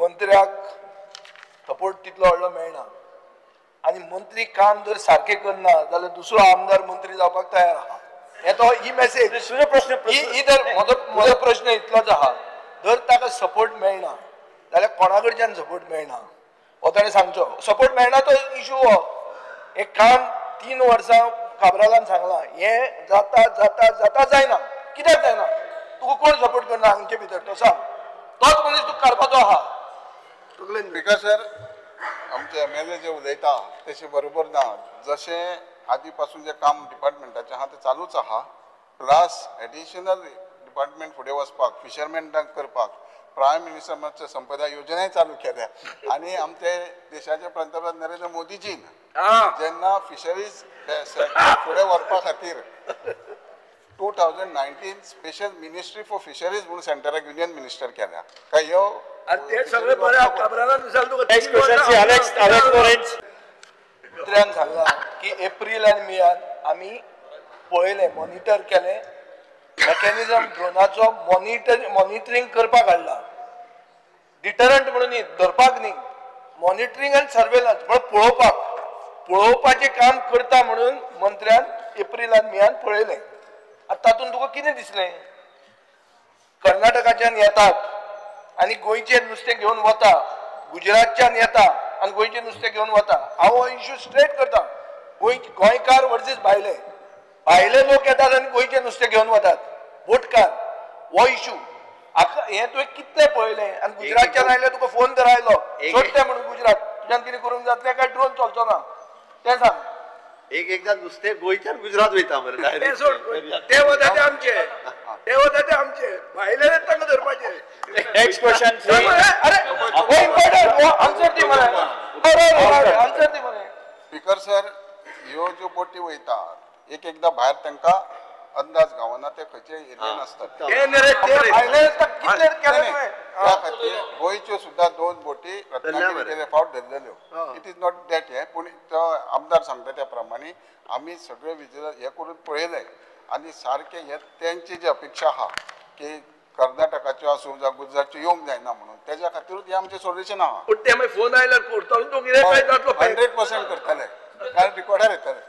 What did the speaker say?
मंत्र्याक सपोर्ट तितलो व्हडलो मेळना आनी मंत्री काम जर सारखे करना जाल्यार दुसरो आमदार मंत्री जावपाक तयार आहा हे तो ही मेसेज ही जर म्हजो प्रश्न इतलोच आहा जर ताका सपोर्ट मेळना जाल्यार कोणा कडच्यान सपोर्ट मेळना हो ताणें सांगचो सपोर्ट मेळना तो इशू हो हे काम 3 वर्सां काबरालान सांगलां हे जाता जाता जाता जायना कित्याक जायना तुका कोण सपोर्ट करना हांगचे भितर तो सांग तोच मनीस तुका काडपाचो आहा स्पीकर सर आमचे MLA जे उलयता तशें बरोबर ना जशें आदी पासून जे काम डिपार्टमेंटाचें आहा तें चालूच आहा प्लस एडिशनल डिपार्टमेंट फुडें वचपाक फिशरमॅनांक करपाक प्रायम मिनिस्टर मत्स्य संपदा योजनाय चालू केल्या आनी आमचे देशाचे पंतप्रधान नरेंद्र मोदीजीन जेन्ना फिशरीज फुडें व्हरपा खातीर 2019 स्पेशल मिनिस्ट्री फॉर फिशरीज म्हणून सेंटराक युनियन मिनिस्टर केल्या काय ह्यो ते सगळे बरे काबरालान दिसाल तुका मंत्र्यान सांगला की एप्रील आनी मेयान आमी पळयले मॉनिटर केले मेकॅनिझम ड्रोनाचो मॉनिटरींग करपाक हाडला डिटरंट म्हणून न्ही धरपाक न्ही मॉनिटरींग आनी सर्वेलन्स म्हणून पळोवपाचें काम करता म्हणून मंत्र्यान एप्रील आनी मेयान पळयलें आतां तातूंत तुका कितें दिसलें कर्नाटकाच्यान येतात आनी गोंयचें नुस्तें घेवन वता गुजरातच्यान येता आनी गोंयचें नुस्तें घेवन वता हांव हो इश्यू स्ट्रेट करता गोंयकार वर्सीस भायले लोक येतात आनी गोंयचें नुस्तें घेवन वतात बोटकार हो इश्यू हें तुवें कितलें पळयलें आनी गुजरातच्यान आयले तुका फोन तर आयलो सोडटे म्हणून गुजरात तुज्यान कितें करूंक जातलें काय ड्रोन चलचो ना तें सांग एकदां नुस्तें गोंयच्यान गुजरात वयता मरे ते सोड ते वता ते आमचे भायले तांकां धरपाचे नेक्स्ट क्वेश्चन अरे हो इम्पॉर्टंट आन्सर दी मरे आन्सर दी मरे स्पीकर सर ह्यो ज्यो बोटी वयता एकदां भायर तांकां अंदाज गावना ते खंयचे एरियेन आसतात त्या खातीर गोंयच्यो सुद्दां 2 बोटी रत्नागिरी फावट धरलेल्यो इट इज नॉट दॅट हे पूण तो आमदार सांगता त्या प्रमाणे आमी सगळे विजिलन्स हे करून पळयले आनी सारके हे तेंची जी अपेक्षा आहा की कर्नाटकाच्यो आसूं जावं गुजरातच्यो येवंक जायना म्हणून तेज्या खातीरूच हे आमचें सोल्युशन आहा पूण ते मागीर फोन आयल्यार करतलो तूं कितें काय जातलो 100% करतले कारण रिकॉर्डार येतले